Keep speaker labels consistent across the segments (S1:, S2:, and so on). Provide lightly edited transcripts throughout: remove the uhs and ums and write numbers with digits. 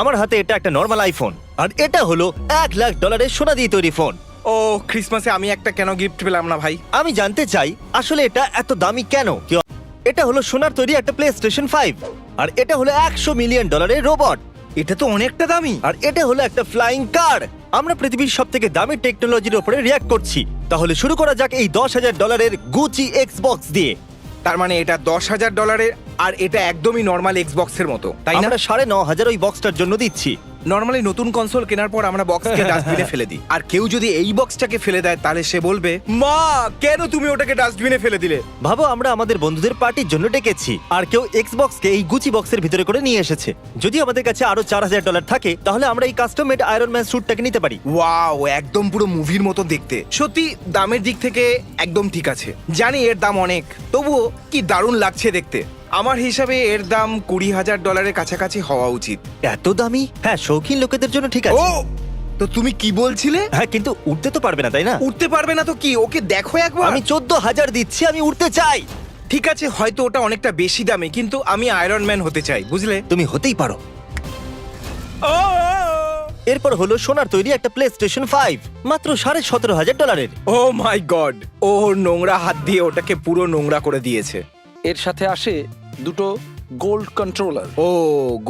S1: আমার হাতে এটা একটা নর্মাল আইফোন, আর এটা হলো $1,00,000 সোনা দিয়ে তৈরি ফোন।
S2: ও ক্রিসমাসে আমি একটা কেন গিফট পেলাম না ভাই?
S1: আমি জানতে চাই আসলে এটা এত দামি কেন? এটা হলো সোনার তৈরি একটা প্লে স্টেশন 5, আর এটা হলো $100 মিলিয়ন রোবট,
S2: এটা তো অনেকটা দামি।
S1: আর এটা হলো একটা ফ্লাইং কার। আমরা পৃথিবীর সব থেকে দামি টেকনোলজির উপরে রিয়াক্ট করছি। তাহলে শুরু করা যাক এই $10,000 গুচি এক্সবক্স দিয়ে।
S2: তার মানে এটা $10,000 আর এটা একদমই নর্মাল এক্সবক্সের মতো, তাই না?
S1: আমরা 9,500 ওই বক্সটার জন্য দিচ্ছি।
S2: নর্মালি নতুন কনসোল কেনার পর আমরা বক্সকে ডাস্টবিনে ফেলে দিই, আর কেউ যদি এই বক্সটাকে ফেলে দেয় তাহলে সে বলবে, মা কেন তুমি ওটাকে ডাস্টবিনে ফেলে দিলে?
S1: ভাবো আমরা আমাদের বন্ধুদের পার্টির জন্য ডেকেছি, আর কেউ এক্সবক্সকে এই গুচি বক্সের ভিতরে করে নিয়ে এসেছে। যদি আমাদের কাছে আরো $4,000 থাকে তাহলে আমরা এই কাস্টম মেড আয়রন ম্যান স্যুটটাকে নিতে পারি।
S2: ওয়াও, একদম পুরো মুভির মতো দেখতে। সত্যি দামের দিক থেকে একদম ঠিক আছে। জানি এর দাম অনেক, তবুও কি দারুণ লাগছে দেখতে। আমার হিসাবে এর দাম $20,000 কাছাকাছি হওয়া উচিত।
S1: এত দামি? হ্যাঁ, শৌখিন লোকেদের জন্য ঠিক
S2: ও
S1: আছে।
S2: তো তুমি কি বলছিলে?
S1: হ্যাঁ, কিন্তু উঠতে তো পারবে না, তাই না?
S2: উঠতে পারবে না তো কি, ওকে দেখো একবার।
S1: আমি 14,000 দিচ্ছি, আমি উঠতে চাই।
S2: ঠিক আছে, হয়তো ওটা অনেকটা বেশি দামে, কিন্তু আমি আয়রন ম্যান হতে চাই, বুঝলে?
S1: তুমি হতেই পারো। এরপর হলো সোনার তৈরি একটা প্লে স্টেশন 5, মাত্র $17,500।
S2: ও মাই গড, ও নোংরা হাত দিয়ে ওটাকে পুরো নোংরা করে দিয়েছে।
S3: এর সাথে আসে দুটো গোল্ড কন্ট্রোলার।
S2: ও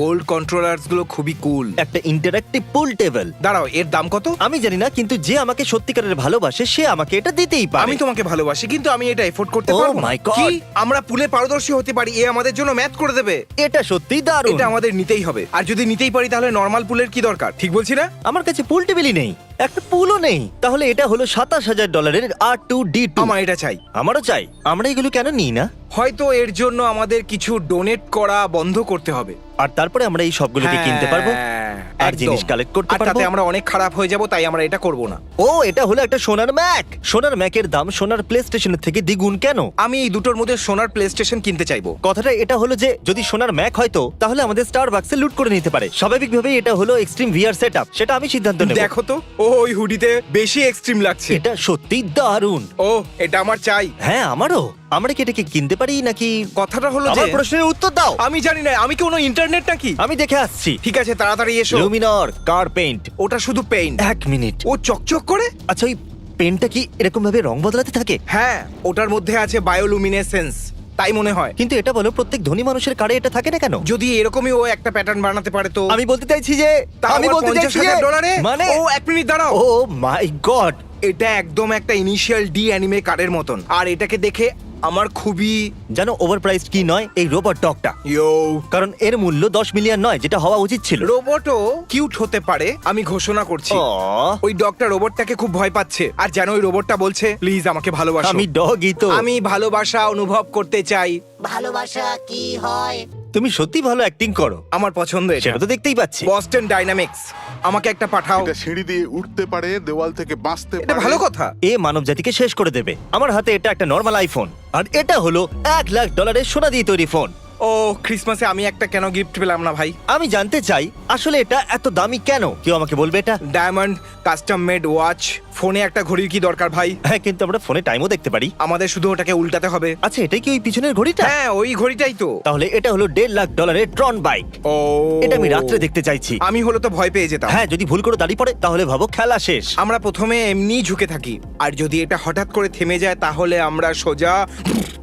S2: গোল্ড কন্ট্রোলারস গুলো খুবই কুল।
S1: একটা ইন্টারঅ্যাক্টিভ পুল টেবিল।
S2: দাঁড়াও, এর দাম কত?
S1: আমি জানি না, কিন্তু যে আমাকে সত্যিকারের ভালোবাসে সে আমাকে এটা দিতেই পারে।
S2: আমি তোমাকে ভালোবাসি, কিন্তু আমি এটা এফোর্ড করতে
S1: Oh
S2: পারবো না।
S1: my God!
S2: কি আমরা পুলে পারদর্শী হতে পারি? এ আমাদের জন্য ম্যাথ করে দেবে।
S1: এটা সত্যিই দারুণ।
S2: এটা আমাদের নিতেই হবে, আর যদি নিতেই পারি তাহলে নর্মাল পুলের কি দরকার? ঠিক বলছি না?
S1: আমার কাছে পুল টেবিলই নেই, একটা পুলও নেই। তাহলে এটা হলো $27,000 R2D2।
S2: আমার এটা চাই।
S1: আমারও চাই। আমরা এগুলো কেন নিই না?
S2: হয়তো এর জন্য আমাদের কিছু ডোনেট করা বন্ধ করতে হবে,
S1: আর তারপরে আমরা এই সবগুলোকে কিনতে পারবো
S2: হ্যাঁ,
S1: আর
S2: একদম।
S1: জিনিস কালেক্ট করতে
S2: আর
S1: পারবো।
S2: তাতে আমরা অনেক খারাপ হয়ে যাব, তাই আমরা এটা করব না।
S1: ও, এটা হলো একটা সোনার ম্যাক। সোনার ম্যাকের দাম সোনার প্লে স্টেশনের থেকে দ্বিগুণ কেন?
S2: আমি এই দুটোর মধ্যে সোনার প্লে স্টেশন কিনতে চাইবো।
S1: কথাটা এটা হলো যে যদি সোনার ম্যাক হয়তো তাহলে আমাদের স্টারবাক্সে লুট করে নিতে পারে। স্বাভাবিকভাবেই এটা হলো এক্সট্রিম ভিআর সেটআপ, সেটা আমি সিদ্ধান্ত নেব।
S2: দেখো তো, ও ওই হুডিতে বেশি এক্সট্রিম লাগছে।
S1: এটা সত্যিই দারুণ।
S2: ও এটা আমার চাই।
S1: হ্যাঁ, আমারও। আমরা কি এটাকে কিনতে পারি নাকি?
S2: কথাটা হলো যে
S1: আমার প্রশ্নের উত্তর দাও।
S2: আমি জানি না, আমি কি কোনো ইন্টারনেট নাকি?
S1: আমি দেখে আসছি।
S2: ঠিক আছে, তাড়াতাড়ি এসো।
S1: লুমিনর কার পেইন্ট।
S2: ওটা শুধু পেইন্ট।
S1: 1 মিনিট।
S2: ও চকচক করে।
S1: আচ্ছা, ওই পেনটা কি এরকম ভাবে রং বদলাতে থাকে?
S2: হ্যাঁ, ওটার মধ্যে আছে বায়োলুমিনেসেন্স, তাই মনে হয়।
S1: কিন্তু এটা বলো প্রত্যেক ধনী মানুষের কারে এটা থাকে না কেন?
S2: যদি এরকমই ও একটা প্যাটার্ন বানাতে পারে তো।
S1: আমি বলতে চাইছি যে
S2: তাও
S1: আমি
S2: আবার
S1: বলতে চাইছি যে
S2: $50,000
S1: মানে
S2: ও এক মিনিট দাঁড়াও।
S1: ও মাই গড,
S2: এটা একদম একটা ইনিশিয়াল ডি অ্যানিমে কার্ডের মতন, আর এটাকে দেখে আমার খুবই
S1: জানো ওভারপ্রাইসড কি নয় এই রোবট ডগটা?
S2: ইয়ো।
S1: কারণ এর মূল্য 10 মিলিয়ন নয়, যেটা হওয়া উচিত ছিল।
S2: রোবটও কিউট হতে পারে, আমি ঘোষণা করছি।
S1: আহ,
S2: ওই ডগটা রোবটটাকে খুব ভয় পাচ্ছে, আর যেন ওই রোবটটা বলছে, প্লিজ আমাকে ভালোবাসো।
S1: আমি ডগই তো।
S2: আমি ভালোবাসা অনুভব করতে চাই।
S4: ভালোবাসা কি হয়?
S1: তুমি সত্যি ভালো অ্যাক্টিং করো,
S2: আমার পছন্দ এটা।
S1: সেটা তো দেখতেই পাচ্ছি।
S2: বস্টন ডাইনামিক্স, আমাকে একটা পাঠাও।
S5: এটা সিঁড়ি দিয়ে উঠতে পারে, দেওয়াল থেকে বাঁচতে
S2: এটা
S5: পারে।
S2: ভালো কথা।
S1: এ মানব জাতিকে শেষ করে দেবে। আমার হাতে এটা একটা নর্মাল আইফোন, আর এটা হলো $1,00,000 সোনা দিয়ে তৈরি ফোন।
S2: ও ক্রিসমাসে আমি একটা কেন গিফট পেলাম না ভাই?
S1: আমি জানতে চাই আসলে এটা এত দামি কেন? কেউ আমাকে বলবে এটা?
S2: Diamond custom made watch. ফোনে একটা ঘড়ির কি দরকার ভাই?
S1: হ্যাঁ, কিন্তু আমরা ফোনে টাইমও দেখতে পারি।
S2: আমাদের শুধু ওটাকে উল্টাতে হবে।
S1: আচ্ছা, এটাই কি ওই পিছনের ঘড়িটা?
S2: হ্যাঁ, ওই ঘড়িটাই তো।
S1: তাহলে এটা হলো $1,50,000 ট্রন বাইক।
S2: ও
S1: এটা আমি রাত্রে দেখতে চাইছি।
S2: আমি হলো তো ভয় পেয়ে যেতাম।
S1: হ্যাঁ, যদি ভুল করে দাঁড়িয়ে পড়ে তাহলে ভাবো খেলা শেষ।
S2: আমরা প্রথমে এমনি ঝুঁকে থাকি, আর যদি এটা হঠাৎ করে থেমে যায় তাহলে আমরা সোজা।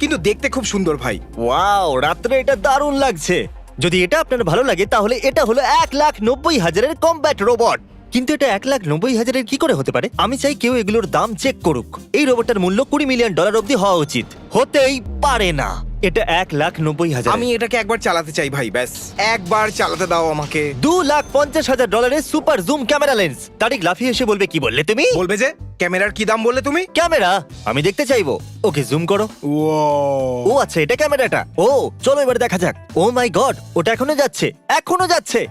S2: কিন্তু দেখতে খুব সুন্দর ভাই।
S1: ওয়াও, রাত্রে এটা দারুণ লাগছে। যদি এটা আপনার ভালো লাগে তাহলে এটা হলো 1,90,000 কমব্যাট রোবট। কিন্তু এটা 1,90,000 কি করে হতে পারে? আমি চাই কেউ এগুলোর দাম চেক করুক। এই রোবটটার মূল্য $20 মিলিয়ন অব্দি হওয়া উচিত। হতেই পারে না। এটা 1,90,000।
S2: আমি এটাকে একবার চালাতে চাই ভাই, ব্যাস একবার চালাতে দাও আমাকে।
S1: $2,50,000 সুপার জুম ক্যামেরা লেন্স। তারিক লাফিয়ে এসে বলবে, কি বললে তুমি?
S2: বলবে যে ক্যামেরার কি দাম বললে তুমি?
S1: ক্যামেরা আমি দেখতে চাইবো। ওকে, জুম করো। ও আচ্ছা, এটা ক্যামেরাটা। ও চলো এবার দেখা যাক। ও মাই গড, ওটা এখনো যাচ্ছে, এখনো যাচ্ছে।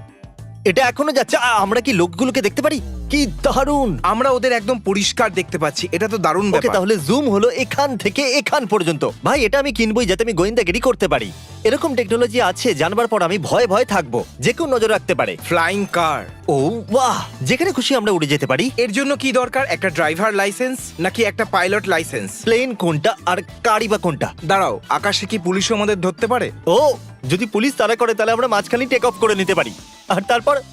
S1: এটা এখনো যাচ্ছে। আমরা কি লোকগুলোকে দেখতে পারি? কি দারুণ!
S2: আমরা ওদের একদম পরিষ্কার দেখতে পাচ্ছি, এটা তো দারুণ
S1: ওকে,
S2: ব্যাপার।
S1: তাহলে জুম হলো এখান থেকে এখান পর্যন্ত। ভাই, এটা আমি কিনবই যাতে আমি গোয়েন্দাগিরি করতে পারি। এরকম টেকনোলজি আছে জানবার পর আমি ভয়ে ভয়ে থাকবো, যে কেউ নজর রাখতে পারে।
S2: ফ্লাইং কার,
S1: ও বাহ, যেখানে খুশি আমরা উড়ে যেতে পারি।
S2: এর জন্য কি দরকার? একটা ড্রাইভার লাইসেন্স নাকি একটা পাইলট লাইসেন্স?
S1: প্লেন কোনটা আর গাড়ি বা কোনটা?
S2: দাঁড়াও, আকাশে কি পুলিশও আমাদের ধরতে পারে?
S1: ও, যদি পুলিশ তারা করে তাহলে আমরা মাঝখানে টেক অফ করে নিতে পারি, আর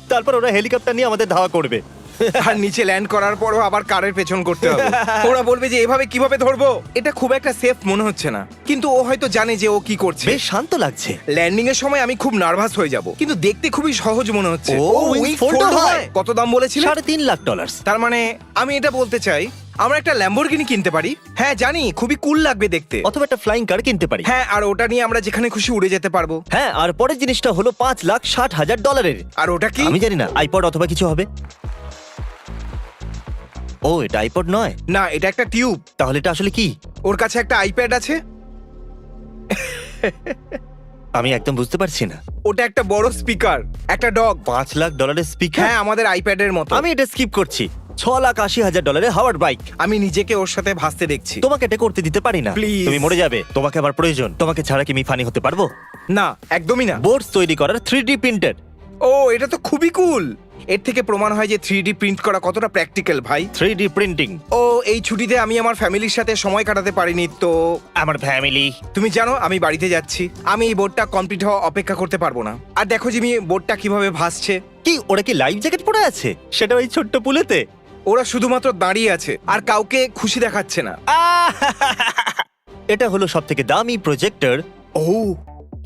S1: তারপর ওরা হেলিকপ্টার নিয়ে আমাদের ধাওয়া করবে।
S2: আর নিচে ল্যান্ড করার পরও আবার কারের পেছন করতে হবে। ওরা বলবে যে এভাবে কিভাবে ধরবো। এটা খুব একটা সেফ মনে হচ্ছে না, কিন্তু ও হয়তো জানে যে ও কি করছে।
S1: বেশ শান্ত লাগছে।
S2: ল্যান্ডিং এর সময় আমি খুব নার্ভাস হয়ে যাব, কিন্তু দেখতে খুবই সহজ মনে হচ্ছে।
S1: ও, wings fold হয়।
S2: কত দাম বলেছিলে?
S1: $3.5 লাখ।
S2: তার মানে আমি এটা বলতে চাই আমরা একটা ল্যাম্বরগিনি কিনতে পারি। হ্যাঁ জানি, খুবই কুল লাগবে দেখতে।
S1: অথবা একটা ফ্লাইং কার কিনতে পারি।
S2: হ্যাঁ, আর ওটা নিয়ে আমরা যেখানে খুশি উড়ে যেতে পারবো।
S1: হ্যাঁ, আর পরের জিনিসটা হলো $5,60,000।
S2: আর ওটা কি?
S1: আমি জানি না, আইপড অথবা কিছু হবে। ও, এটা আইপড নয়।
S2: না, এটা একটা টিউব।
S1: তাহলে এটা আসলে কি?
S2: ওর কাছে একটা আইপ্যাড আছে।
S1: আমি একদম বুঝতে পারছি না।
S2: ওটা একটা বড় স্পিকার, একটা ডগ।
S1: $5,00,000 স্পিকার?
S2: হ্যাঁ, আমাদের আইপ্যাডের মতো।
S1: আমি এটা স্কিপ করছি। $6,80,000 হাওয়ার্ড বাইক।
S2: আমি নিজেকে ওর সাথে ভাসতে দেখছি।
S1: তোমাকে এটা করতে দিতে পারি না।
S2: Please.
S1: তুমি মরে যাবে। তোমাকে আমার প্রয়োজন। তোমাকে ছাড়া কি আমি ফানি হতে পারবো?
S2: না, একদমই না।
S1: বোর্ডস তৈরি করার 3D প্রিন্টার।
S2: ও, এটা তো খুবই কুল। এর থেকে প্রমাণ হয় যে 3D প্রিন্ট করা কতটা প্র্যাকটিক্যাল, ভাই।
S1: 3D printing.
S2: ও, এই ছুটিতে আমি আমার ফ্যামিলির সাথে সময় কাটাতে পারিনি তো।
S1: আমার ফ্যামিলি।
S2: তুমি জানো আমি বাড়িতে যাচ্ছি। আমি এই বোর্ডটা কমপ্লিট হওয়া অপেক্ষা করতে পারবো না। আর দেখো জিমি, বোর্ডটা কিভাবে ভাসছে।
S1: কি, ওরা কি লাইফ জ্যাকেট পরে আছে? সেটা ওই ছোট্ট পুলেতে।
S2: ওরা শুধুমাত্র দাঁড়িয়ে আছে আর কাউকে খুশি দেখাচ্ছে না।
S1: এটা হলো সবথেকে দামি প্রজেক্টর।
S2: ও,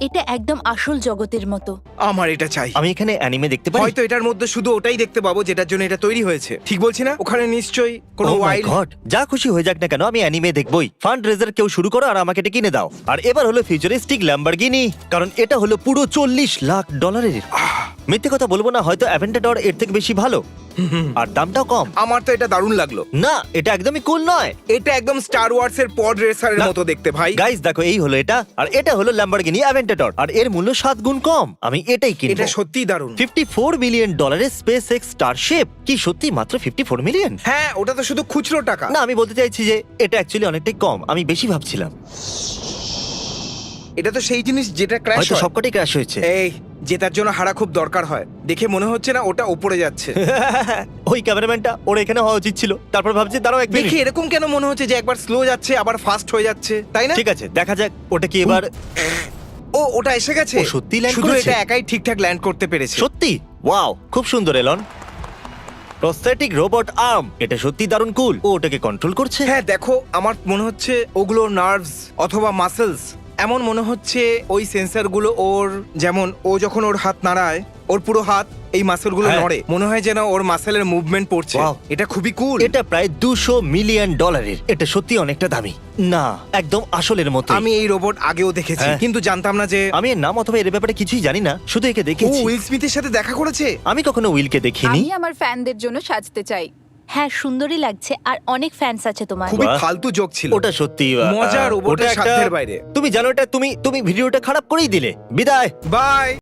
S6: এটা একদম আসল জগতের মতো।
S2: আমার এটা চাই।
S1: আমি এখানে অ্যানিমে দেখতে পারি।
S2: হয়তো এটার মধ্যে শুধু ওটাই দেখতে পাবো যেটার জন্য এটা তৈরি হয়েছে। ঠিক বলছি না? ওখানে নিশ্চয়ই কোনো
S1: Oh my
S2: ওয়াইল্ড।
S1: God! যা খুশি হয়ে যাক না কেন, আমি অ্যানিমে দেখবই। ফান্ড রেজার কেউ শুরু করো আর আমাকে এটা কিনে দাও। আর এবার হলো ফিউচারিস্টিক ল্যাম্বরগিনি, কারণ এটা হলো পুরো $40,00,000। মিথ্যে কথা বলবো না, হয়তো অ্যাভেন্টাডর এর থেকে বেশি ভালো, আর দামটাও কম।
S2: আমার তো এটা দারুণ লাগলো।
S1: না, এটা একদমই কুল নয়।
S2: এটা একদম স্টার ওয়ার্স এর পড রেসারের
S1: না।
S2: মতো দেখতে, ভাই।
S1: গাইস দেখো, এই হলো এটা, আর এটা হলো ল্যাম্বরগিনি অ্যাভেন্টাডর, আর এর মূল্য 7 গুণ কম। আমি এটাই কিনবো।
S2: এটা সত্যিই দারুণ।
S1: $54 মিলিয়ন স্পেস এক্স স্টারশিপ। কি সত্যি মাত্র 54 মিলিয়ন?
S2: হ্যাঁ, ওটা তো শুধু খুচরো টাকা।
S1: না, আমি বলতে চাইছি যে এটা অ্যাকচুয়ালি অনেকটাই কম। আমি বেশি ভাবছিলাম।
S2: এটা তো সেই জিনিস যেটা ক্র্যাশ
S1: হয়তো
S2: হয়।
S1: সবকটাই ক্র্যাশ হয়েছে।
S2: এই, জেতার জন্য হারা খুব দরকার হয়। দেখে মনে হচ্ছে না ওটা উপরে যাচ্ছে।
S1: ওই ক্যামেরাম্যানটা ওর এখানে হওয়া উচিত ছিল। তারপর ভাবছি দাঁড়াও এক মিনিট।
S2: দেখে এরকম কেন মনে হচ্ছে যে একবার স্লো যাচ্ছে আবার ফাস্ট হয়ে যাচ্ছে, তাই না?
S1: ঠিক আছে, দেখা যাক ওটা কি এবার।
S2: ও, ওটা এসে গেছে।
S1: ও সত্যিই land
S2: শুধু
S1: করেছে?
S2: এটা একাই ঠিকঠাক ল্যান্ড করতে পেরেছে।
S1: সত্যি? ওয়াও, খুব সুন্দর এলন। প্রস্থেটিক রোবট আর্ম, এটা সত্যি দারুণ কুল। ও ওটাকে কন্ট্রোল করছে।
S2: হ্যাঁ, দেখো, আমার মনে হচ্ছে ওগুলো নার্ভস অথবা মাসেলস। এমন মনে হচ্ছে ওই সেন্সরগুলো ওর, যেমন ও যখন ওর হাত নাড়ায় ওর পুরো হাত এই মাসেলগুলো
S1: হ্যাঁ।
S2: নড়ে। মনে হয় যেন ওর মাসেলের মুভমেন্ট পড়ছে।
S1: Wow.
S2: এটা খুবই কুল।
S1: এটা প্রায় $200 মিলিয়ন। এটা সত্যি অনেকটা দামি। না, একদম আসলের মতো।
S2: আমি এই রোবট আগেও দেখেছি,
S1: হ্যাঁ।
S2: কিন্তু জানতাম না যে
S1: আমি এর নাম অথবা এর ব্যাপারে কিছুই জানি না, শুধু একে
S2: ও
S1: দেখেছি।
S2: উইল স্মিথের সাথে দেখা করেছে।
S1: আমি কখনো উইলকে দেখিনি।
S7: আমি আমার ফ্যানদের জন্য সাজতে চাই।
S6: হ্যাঁ, সুন্দরই লাগছে, আর অনেক ফ্যান্স আছে তোমার।
S2: খুবই
S1: বাহ।
S2: ফালতু জোক ছিল।
S1: ওটা সত্যি
S2: মজা, রোবটের
S1: ওটা একটা-
S2: সাধ্যের বাইরে।
S1: তুমি জানো এটা, তুমি ভিডিওটা খারাপ করেই দিলে। বিদায়।
S2: বাই।